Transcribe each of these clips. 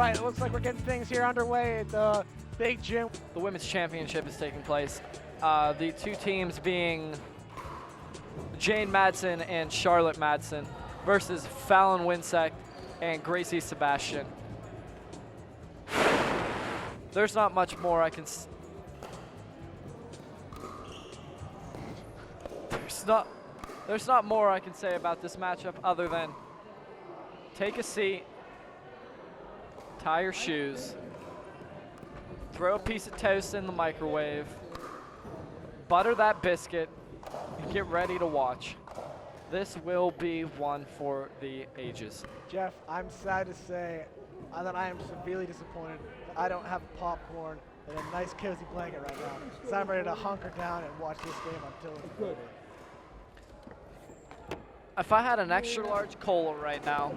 right, it looks like we're getting things here underway at the big gym. The women's championship is taking place. The two teams being Jane Madsen and Charlotte Madsen versus Fallon Winsect and Gracie Sebastian. There's not much more I can There's not more I can say about this matchup other than take a seat, tie your shoes, throw a piece of toast in the microwave, butter that biscuit, and get ready to watch. This will be one for the ages. Jeff, I'm sad to say that I am severely disappointed that I don't have popcorn and a nice cozy blanket right now. So I'm ready to hunker down and watch this game until it's over. If I had an extra large cola right now,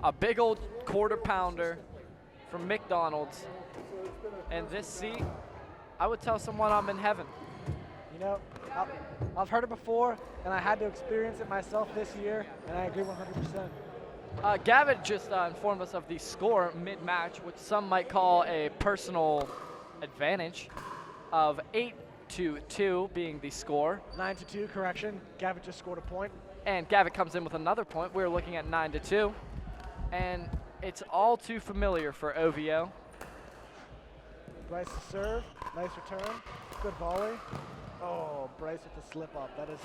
a big old quarter pounder from McDonald's, and this seat, I would tell someone I'm in heaven. You know, I've heard it before, and I had to experience it myself this year, and I agree 100%. Gavin just informed us of the score mid-match, which some might call a personal advantage of 8-2 being the score. 9-2, correction. Gavin just scored a point. And Gavin comes in with another point. We're looking at 9-2. And it's all too familiar for OVO. Bryce to serve. Nice return. Good volley. Oh, Bryce with the slip up. That is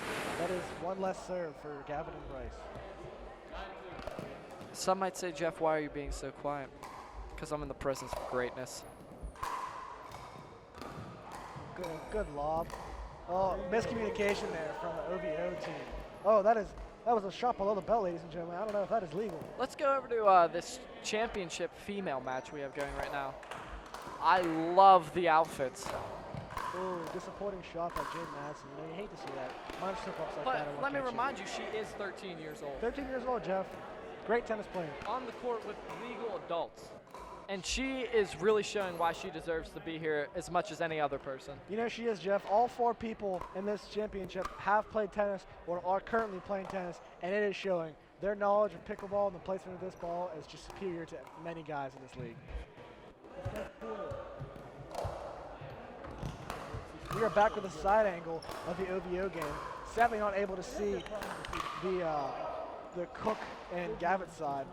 one less serve for Gavin and Bryce. Some might say, Jeff, why are you being so quiet? Because I'm in the presence of greatness. Good lob. Oh, miscommunication there from the OVO team. Oh, that was a shot below the belt, ladies and gentlemen. I don't know if that is legal. Let's go over to this championship female match we have going right now. I love the outfits. Ooh, disappointing shot by Jane Madsen. You know, you hate to see that. Mine slip-ups like But that. let me remind you, she is 13 years old. 13 years old, Jeff. Great tennis player. On the court with legal adults. And she is really showing why she deserves to be here as much as any other person. You know she is, Jeff. All 4 people in this championship have played tennis or are currently playing tennis, and it is showing. Their knowledge of pickleball and the placement of this ball is just superior to many guys in this league. We are back with a side angle of the OVO game. Sadly not able to see the Cook and Gavitt side,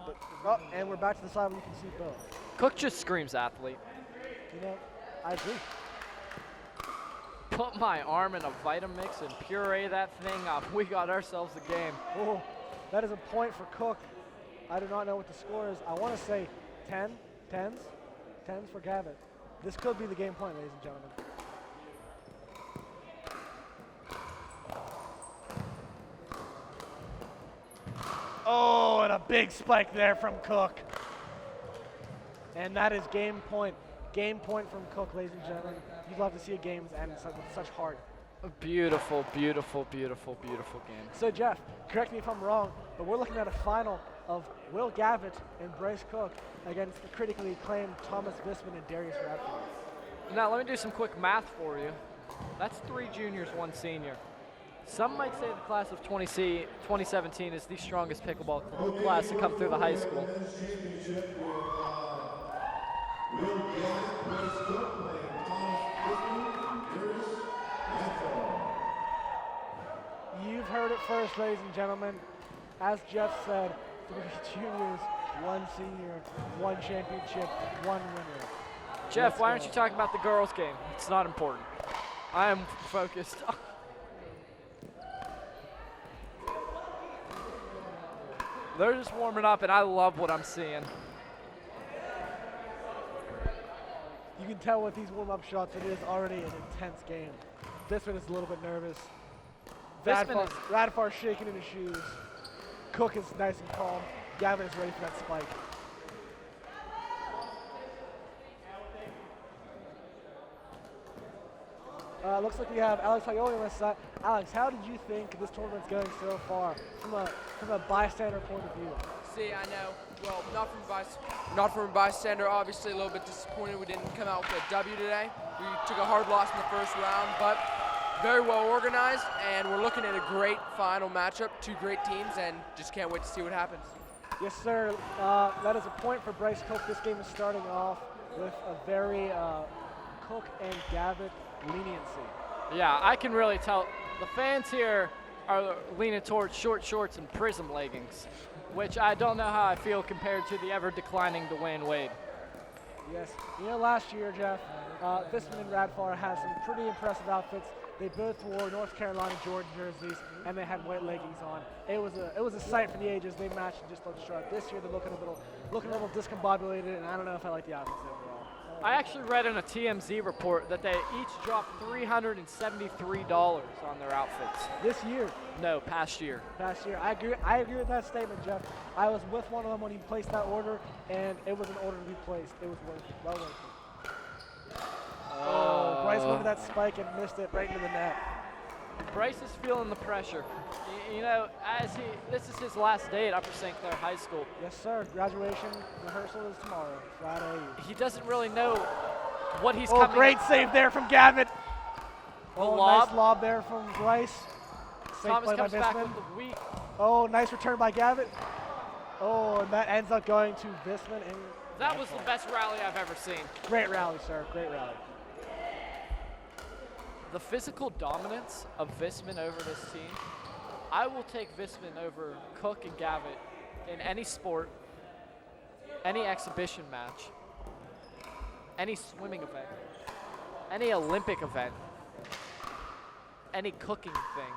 but and we're back to the side where you can see both. Cook just screams athlete. You know, I agree. Put my arm in a Vitamix and puree that thing up. We got ourselves a game. Oh, that is a point for Cook. I do not know what the score is. I want to say 10, 10s for Gavitt. This could be the game point, ladies and gentlemen. Oh, and a big spike there from Cook. And that is game point. Game point from Cook, ladies and gentlemen. You'd love to see a game end with such heart. A beautiful, beautiful, beautiful, beautiful game. So Jeff, correct me if I'm wrong, but we're looking at a final of Will Gavitt and Bryce Cook against the critically acclaimed Thomas Visman and Darius Radford. Now let me do some quick math for you. That's 3 juniors, 1 senior. Some might say the class of 2017 is the strongest pickleball class to come through the high school. You've heard it first, ladies and gentlemen. As Jeff said, 3 juniors, 1 senior, 1 championship, 1 winner. Jeff, why aren't you talking about the girls' game? It's not important. I am focused. They're just warming up, and I love what I'm seeing. You can tell with these warm-up shots it is already an intense game. Visman is a little bit nervous. Radfar shaking in his shoes. Cook is nice and calm. Gavin is ready for that spike. Looks like we have Alex Hayoli on this side. Alex, how did you think this tournament's going so far from a bystander point of view? See, I know. Well, not from a bystander. Obviously, a little bit disappointed we didn't come out with a W today. We took a hard loss in the first round, but very well organized, and we're looking at a great final matchup. 2 great teams, and just can't wait to see what happens. Yes, sir. That is a point for Bryce Cook. This game is starting off with a very Cook and Gavitt leniency. Yeah, I can really tell. The fans here are leaning towards short shorts and prism leggings, which I don't know how I feel compared to the ever declining Dwayne Wade. Yes. You know, last year, Jeff, Visman and Radfar had some pretty impressive outfits. They both wore North Carolina Jordan jerseys, and they had white leggings on. It was a sight for the ages. They matched and just looked sharp. This year, they're looking a little discombobulated, and I don't know if I like the outfits overall. I actually read in a TMZ report that they each dropped $373 on their outfits. This year. No, past year. Past year. I agree with that statement, Jeff. I was with one of them when he placed that order, and it was an order to be placed. It was well worth it. Oh, Bryce went to that spike and missed it right into the net. Bryce is feeling the pressure. You know, this is his last day at Upper St. Clair High School. Yes, sir. Graduation rehearsal is tomorrow, Friday. He doesn't really know what he's coming. Oh, great save there from Gavitt. Oh, lob. nice lob there from Bryce. Safe Thomas play by comes back Visman. with the weak. Oh, nice return by Gavitt. Oh, and that ends up going to Visman. And That was the best rally I've ever seen. Great rally, sir. Great rally. The physical dominance of Visman over this team, I will take Visman over Cook and Gavitt in any sport, any exhibition match, any swimming event, any Olympic event, any cooking thing.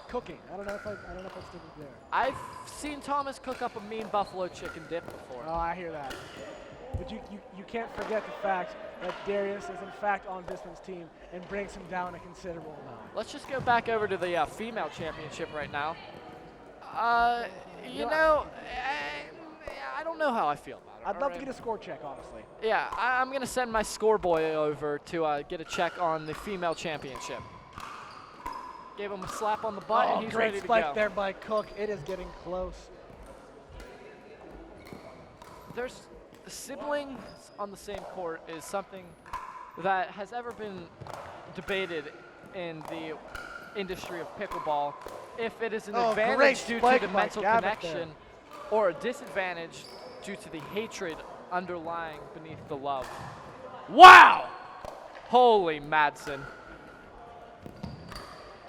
Cooking. I don't know if I stick with there. I've seen Thomas cook up a mean buffalo chicken dip before. Oh, I hear that. But you can't forget the fact that Darius is in fact on Visman's team and brings him down a considerable amount. Let's just go back over to the female championship right now. You know, I don't know how I feel about it. I'd love to get a score check, honestly. Yeah, I'm going to send my score boy over to get a check on the female championship. Gave him a slap on the butt, and he's ready to go. Great spike there by Cook. It is getting close. There's siblings on the same court is something that has ever been debated in the industry of pickleball. If it is an advantage due to the mental connection or a disadvantage due to the hatred underlying beneath the love. Wow! Holy Madsen.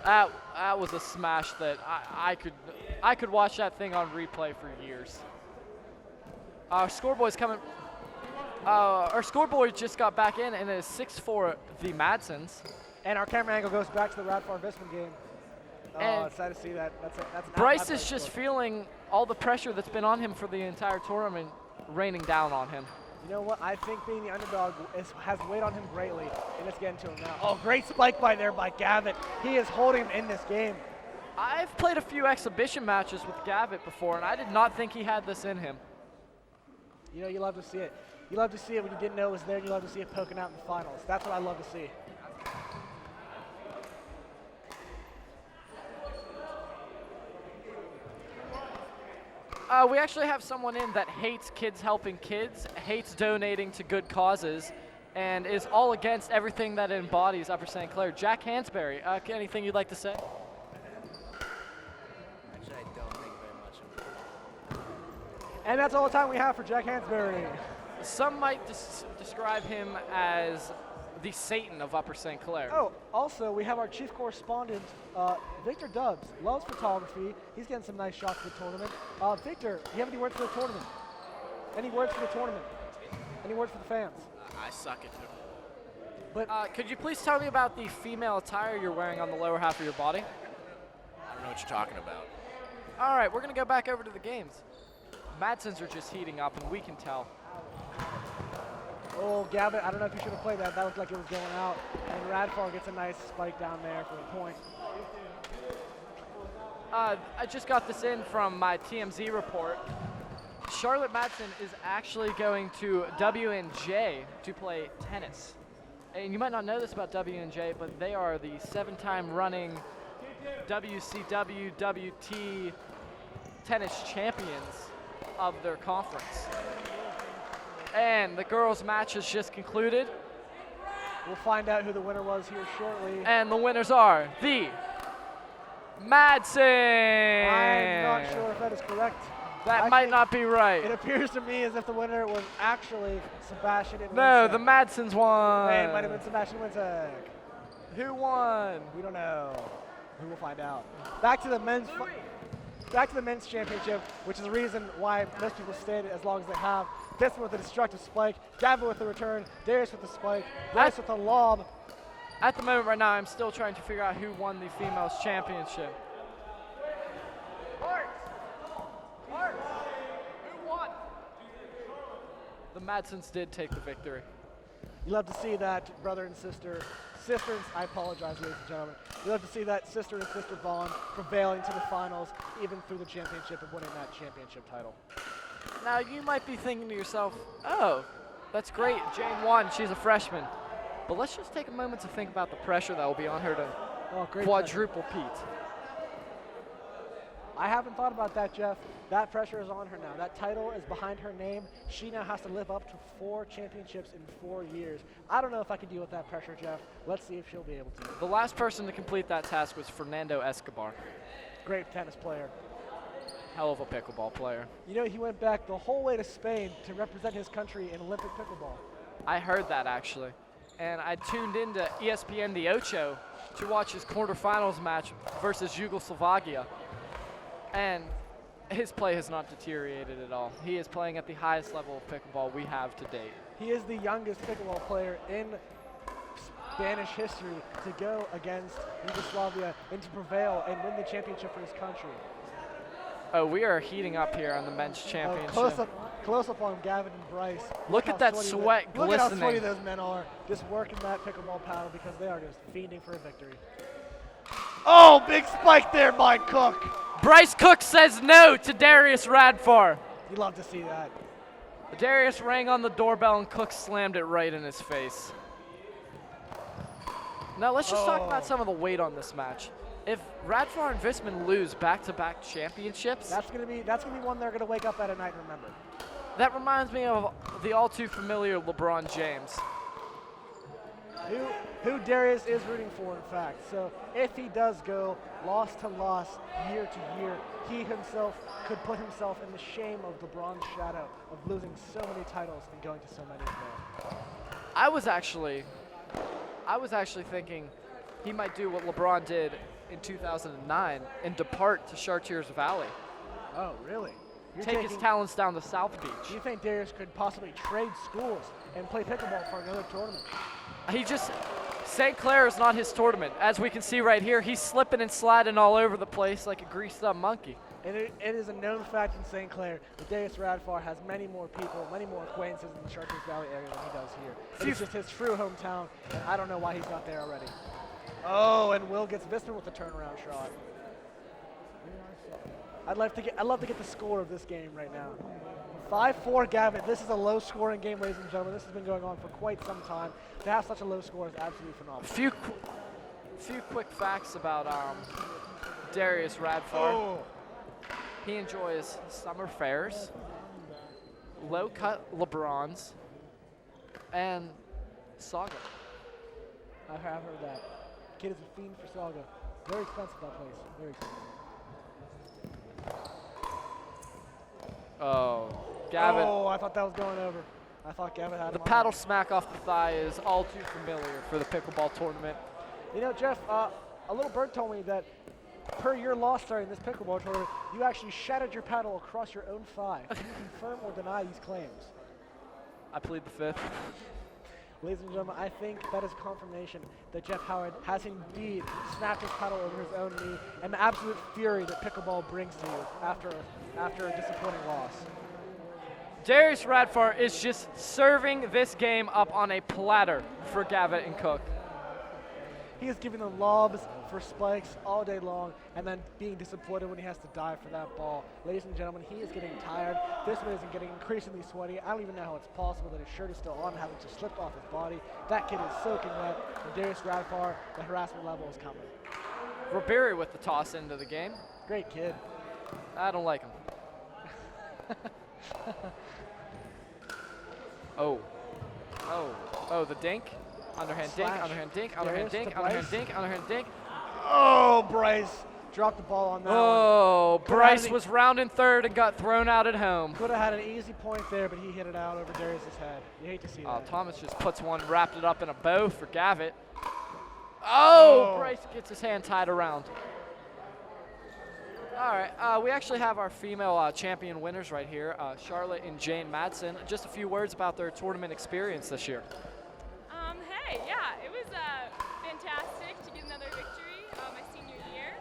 That was a smash that I could watch that thing on replay for years. Our scoreboard's coming. Our scoreboard just got back in, and it is 6-4 the Madsens. And our camera angle goes back to the Radfar Visman game. And it's sad to see that. That's Bryce is just feeling all the pressure that's been on him for the entire tournament raining down on him. You know what? I think being the underdog has weighed on him greatly, and it's getting to him now. Oh, great spike by Gavitt. He is holding him in this game. I've played a few exhibition matches with Gavitt before, and I did not think he had this in him. You know, you love to see it. You love to see it when you didn't know it was there, and you love to see it poking out in the finals. That's what I love to see. We actually have someone in that hates kids helping kids, hates donating to good causes, and is all against everything that embodies Upper St. Clair. Jack Hansberry, anything you'd like to say? Actually, I don't think very much of it. And that's all the time we have for Jack Hansberry. Some might describe him as the Satan of Upper St. Clair. Oh, also, we have our chief correspondent, Victor Dubs. Loves photography. He's getting some nice shots for the tournament. Victor, do you have any words for the tournament? Any words for the tournament? Any words for the fans? I suck at it. But Could you please tell me about the female attire you're wearing on the lower half of your body? I don't know what you're talking about. All right, we're going to go back over to the games. Madsens are just heating up, and we can tell. oh, Gavitt, I don't know if you should have played that. That looked like it was going out. And Radfar gets a nice spike down there for the point. I just got this in from my TMZ report. Charlotte Madsen is actually going to WNJ to play tennis. And you might not know this about WNJ, but they are the 7-time running WCW, WT tennis champions of their conference. And the girls' match has just concluded. We'll find out who the winner was here shortly. And the winners are the Madsen. I'm not sure if that is correct. That might not be right. It appears to me as if the winner was actually Sebastian Winczek. No, the Madsons won. Hey, it might have been Sebastian Winczek. Who won? We don't know. We will find out. Back to the men's championship, which is the reason why most people stayed as long as they have. This with the destructive spike, Gavin with the return, Darius with the spike, Bryce with the lob. At the moment right now, I'm still trying to figure out who won the females championship. Who won? The Madsons did take the victory. You love to see that brother and sister, I apologize, ladies and gentlemen. You love to see that sister and sister bond prevailing to the finals, even through the championship and winning that championship title. Now, you might be thinking to yourself, oh, that's great. Jane won. She's a freshman. But let's just take a moment to think about the pressure that will be on her to quadruple peat. I haven't thought about that, Jeff. That pressure is on her now. That title is behind her name. She now has to live up to 4 championships in 4 years. I don't know if I can deal with that pressure, Jeff. Let's see if she'll be able to. The last person to complete that task was Fernando Escobar. Great tennis player. Hell of a pickleball player. You know, he went back the whole way to Spain to represent his country in Olympic pickleball. I heard that, actually. And I tuned into ESPN The Ocho to watch his quarterfinals match versus Yugoslavia. And his play has not deteriorated at all. He is playing at the highest level of pickleball we have to date. He is the youngest pickleball player in Spanish history to go against Yugoslavia and to prevail and win the championship for his country. Oh, we are heating up here on the men's championship. Close up on Gavin and Bryce. Look at that sweat glistening. Look at how sweaty those men are, just working that pickleball paddle because they are just fiending for a victory. Oh, big spike there by Cook. Bryce Cook says no to Darius Radfar. You love to see that. Darius rang on the doorbell and Cook slammed it right in his face. Now let's just talk about some of the weight on this match. If Radfar and Visman lose back-to-back championships, that's gonna be one they're gonna wake up at night and remember. That reminds me of the all too familiar LeBron James. Who Darius is rooting for, in fact. So if he does go loss to loss, year to year, he himself could put himself in the shame of LeBron's shadow of losing so many titles and going to so many more. I was actually thinking he might do what LeBron did in 2009 and depart to Chartiers Valley. Oh, really? Take his talents down to South Beach. Do you think Darius could possibly trade schools and play pickleball for another tournament? St. Clair is not his tournament. As we can see right here, he's slipping and sliding all over the place like a greased up monkey. And it is a known fact in St. Clair that Darius Radfar has many more people, many more acquaintances in the Chartiers Valley area than he does here. It's just his true hometown, and I don't know why he's not there already. Oh, and Will gets Visman with the turnaround shot. I'd love to get the score of this game right now. 5-4 Gavin. This is a low-scoring game, ladies and gentlemen. This has been going on for quite some time. To have such a low score is absolutely phenomenal. Few quick facts about Darius Radfar. Oh. He enjoys summer fairs, low-cut LeBrons, and Saga. I have heard that. Kid is a fiend for Saga. Very expensive, that place. Very expensive. Oh, Gavin. Oh, I thought that was going over. I thought Gavin had The him on paddle there. smack off the thigh is all too familiar for the pickleball tournament. You know, Jeff, a little bird told me that per your loss during this pickleball tournament, you actually shattered your paddle across your own thigh. Can you confirm or deny these claims? I plead the fifth. Ladies and gentlemen, I think that is confirmation that Jeff Howard has indeed snapped his paddle over his own knee and the absolute fury that pickleball brings to you after a disappointing loss. Darius Radfar is just serving this game up on a platter for Gavin and Cook. He is giving them lobs for spikes all day long and then being disappointed when he has to dive for that ball. Ladies and gentlemen, he is getting tired. This one isn't getting increasingly sweaty. I don't even know how it's possible that his shirt is still on, having just slipped off his body. That kid is soaking wet. And Darius Radfar, the harassment level is coming. Ribery with the toss into the game. Great kid. I don't like him. Oh, the dink. Underhand dink, Slash. underhand dink, Darius underhand to dink, Bryce. underhand dink, underhand dink. Oh, Bryce dropped the ball on that one. Oh, Could've Bryce had an- was rounding third and got thrown out at home. Could have had an easy point there, but he hit it out over Darius's head. You hate to see that. Thomas just puts one, wrapped it up in a bow for Gavitt. Oh, Bryce gets his hand tied around. All right, we actually have our female champion winners right here, Charlotte and Jane Madsen. Just a few words about their tournament experience this year. Hey, yeah, it was fantastic to get another victory my senior year.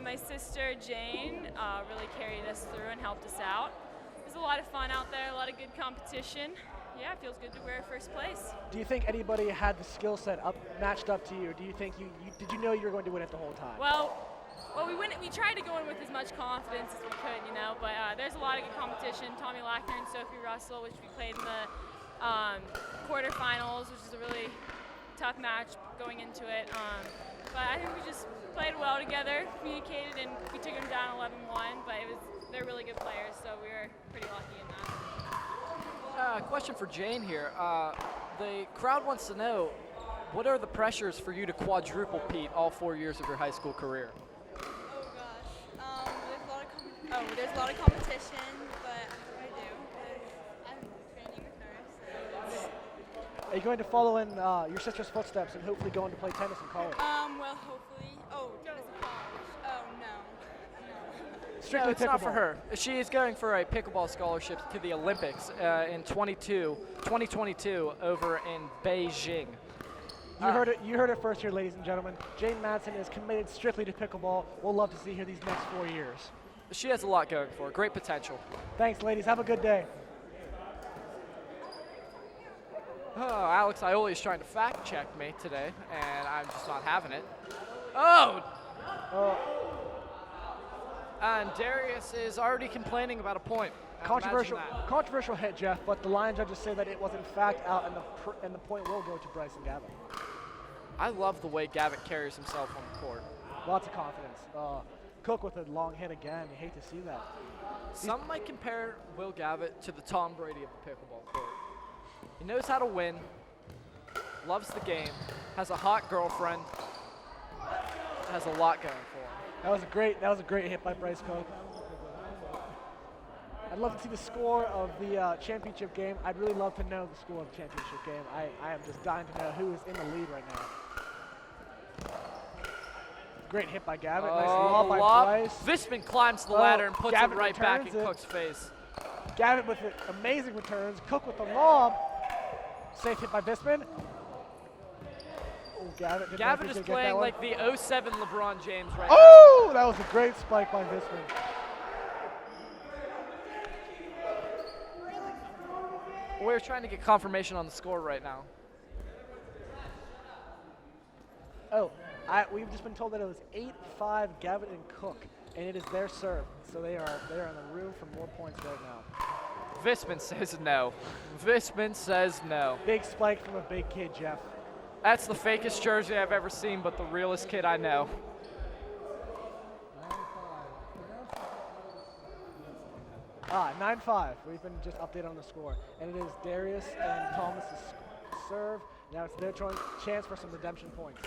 My sister Jane really carried us through and helped us out. It was a lot of fun out there, a lot of good competition. Yeah, it feels good to wear first place. Do you think anybody had the skill set matched up to you? Do you think did you know you were going to win it the whole time? Well, we tried to go in with as much confidence as we could, you know, but there's a lot of good competition. Tommy Lackner and Sophie Russell, which we played in the quarterfinals, which is a really tough match going into it. But I think we just played well together, communicated, and we took them down 11-1. But they're really good players, so we were pretty lucky in that. Question for Jane here. The crowd wants to know, what are the pressures for you to quadruple Pete all 4 years of your high school career? Oh gosh, there's a lot of competition, but I do. I'm training with her. So. Are you going to follow in your sister's footsteps and hopefully go on to play tennis in college? Well, hopefully. Oh, tennis in college. Oh no. Strictly No, it's not for pickleball. her. She is going for a pickleball scholarship to the Olympics in 2022 over in Beijing. You heard it first here, ladies and gentlemen. Jane Madsen is committed strictly to pickleball. We'll love to see her these next 4 years. She has a lot going for her. Great potential. Thanks, ladies. Have a good day. Oh, Alex Ioli is trying to fact check me today, and I'm just not having it. Oh! And Darius is already complaining about a point. Controversial hit, Jeff, but the line judges say that it was in fact out, and the point will go to Bryce and Gavin. I love the way Gavitt carries himself on the court. Lots of confidence. Cook with a long hit again. You hate to see that. Some might compare Will Gavitt to the Tom Brady of the pickleball court. He knows how to win, loves the game, has a hot girlfriend, has a lot going for him. That was a great hit by Bryce Cook. I'd love to see the score of the championship game. I'd really love to know the score of the championship game. I am just dying to know who is in the lead right now. Great hit by Gavitt. Nice lob by Bryce. Visman climbs the ladder and puts Gavitt it right back in returns it. Cook's face. Gavitt with amazing returns. Cook with the lob. Safe hit by Visman. Oh, Gavitt didn't know if he Gavitt is could get that playing one. like the 07 LeBron James right Oh, that was a great spike by Visman. now. We're trying to get confirmation on the score right now. Oh, we've just been told that it was 8-5 Gavitt and Cook, and it is their serve. So they are in the room for more points right now. Visman says no. Visman says no. Big spike from a big kid, Jeff. That's the fakest jersey I've ever seen, but the realest kid I know. 9-5. We've been just updated on the score. And it is Darius and Thomas's serve. Now it's their chance for some redemption points.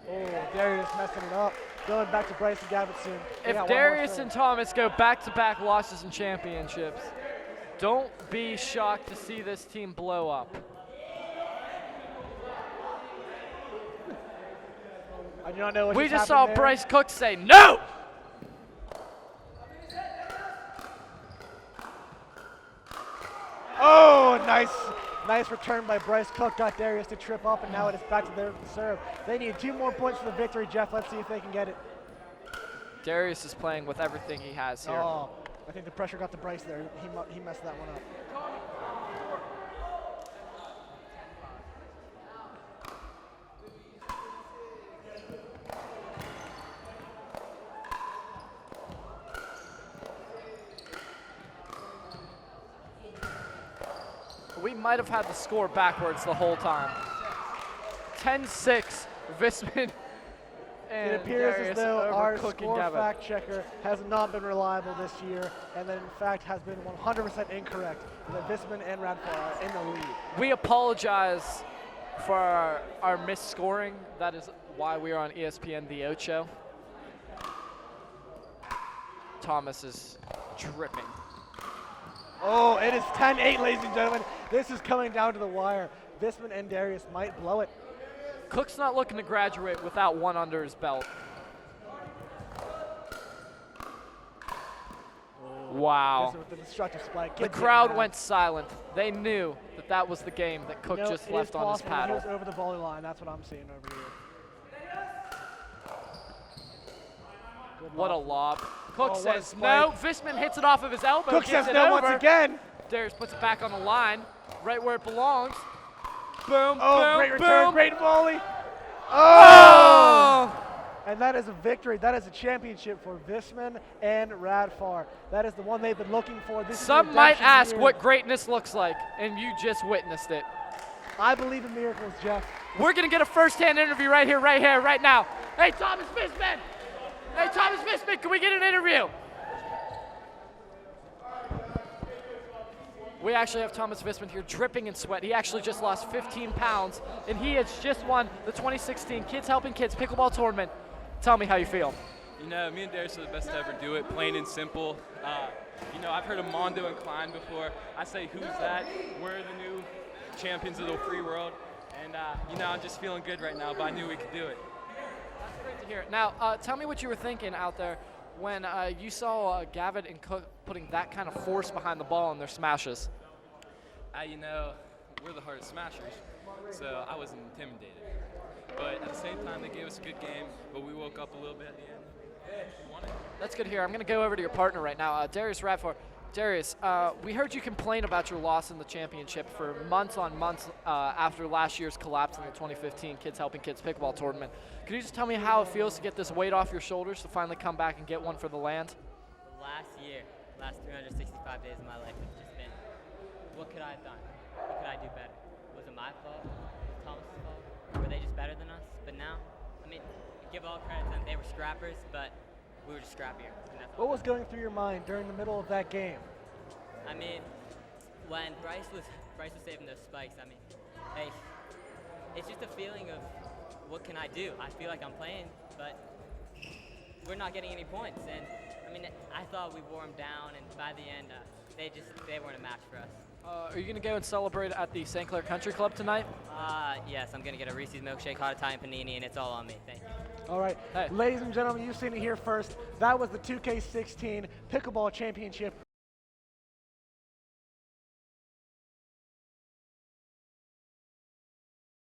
Oh, Darius messing it up. Going back to Bryce and Gavitt soon. They got If one more Darius serve. and Thomas go back-to-back losses in championships, don't be shocked to see this team blow up. I do not know what We just saw happened there. Bryce Cook say no! Oh, nice return by Bryce Cook. Got Darius to trip up, and now it is back to their serve. They need 2 more points for the victory, Jeff. Let's see if they can get it. Darius is playing with everything he has here. Oh, I think the pressure got to Bryce there. He messed that one up. We might have had the score backwards the whole time. 10-6, Visman and It appears Darius as though over our Cook and score Gavitt. fact checker has not been reliable this year, and that in fact has been 100% incorrect. That Visman and Radford are in the lead. We apologize for our missed scoring. That is why we are on ESPN The Ocho. Thomas is dripping. Oh, it is 10-8, ladies and gentlemen. This is coming down to the wire. Visman and Darius might blow it. Cook's not looking to graduate without one under his belt. Wow. Visman with the destructive spike. The Kids get crowd mad. went silent. They knew that that was the game that Cook You know, just it left is on his possible that he paddle. was over the volley line. That's what I'm seeing over here. Good What a lob. lob. Cook Oh, what a says spike. no. Visman hits it off of his elbow. Cook gets says it no over. once again. Darius puts it back on the line, right where it belongs. Boom, Oh, boom, great return, boom. great volley. Oh! And that is a victory. That is a championship for Visman and Radfar. That is the one they've been looking for. This Some is might redemption ask year. what greatness looks like, and you just witnessed it. I believe in miracles, Jeff. We're going to get a first-hand interview right here, right now. Hey, Thomas Visman! Hey, Thomas Visman, can we get an interview? We actually have Thomas Visman here dripping in sweat. He actually just lost 15 pounds, and he has just won the 2016 Kids Helping Kids Pickleball Tournament. Tell me how you feel. You know, me and Darius are the best to ever do it, plain and simple. You know, I've heard of Mondo and Klein before. I say, who's that? We're the new champions of the free world. And, you know, I'm just feeling good right now, but I knew we could do it. That's great to hear. Now, tell me what you were thinking out there when you saw Gavin and Cook putting that kind of force behind the ball in their smashes. You know, we're the hardest smashers, so I wasn't intimidated. But at the same time, they gave us a good game, but we woke up a little bit at the end. We won it. That's good to hear. I'm going to go over to your partner right now, Darius Radford. Darius, we heard you complain about your loss in the championship for months on months after last year's collapse in the 2015 Kids Helping Kids Pickleball Tournament. Could you just tell me how it feels to get this weight off your shoulders to finally come back and get one for the land? Last 365 days of my life has just been, what could I have done? What could I do better? Was it my fault? Was it Thomas' fault? Were they just better than us? But now, I mean, give all credit to them. They were scrappers, but we were just scrappier. And that's What was going through your mind during the middle of that game? I mean, when Bryce was saving those spikes, I mean, hey, it's just a feeling of what can I do? I feel like I'm playing, but we're not getting any points. And I mean, I thought we wore them down, and by the end, they weren't a match for us. Are you going to go and celebrate at the St. Clair Country Club tonight? Yes, I'm going to get a Reese's milkshake, hot Italian panini, and it's all on me. Thank you. All right, Hey. ladies and gentlemen, you've seen it here first. That was the 2K16 Pickleball Championship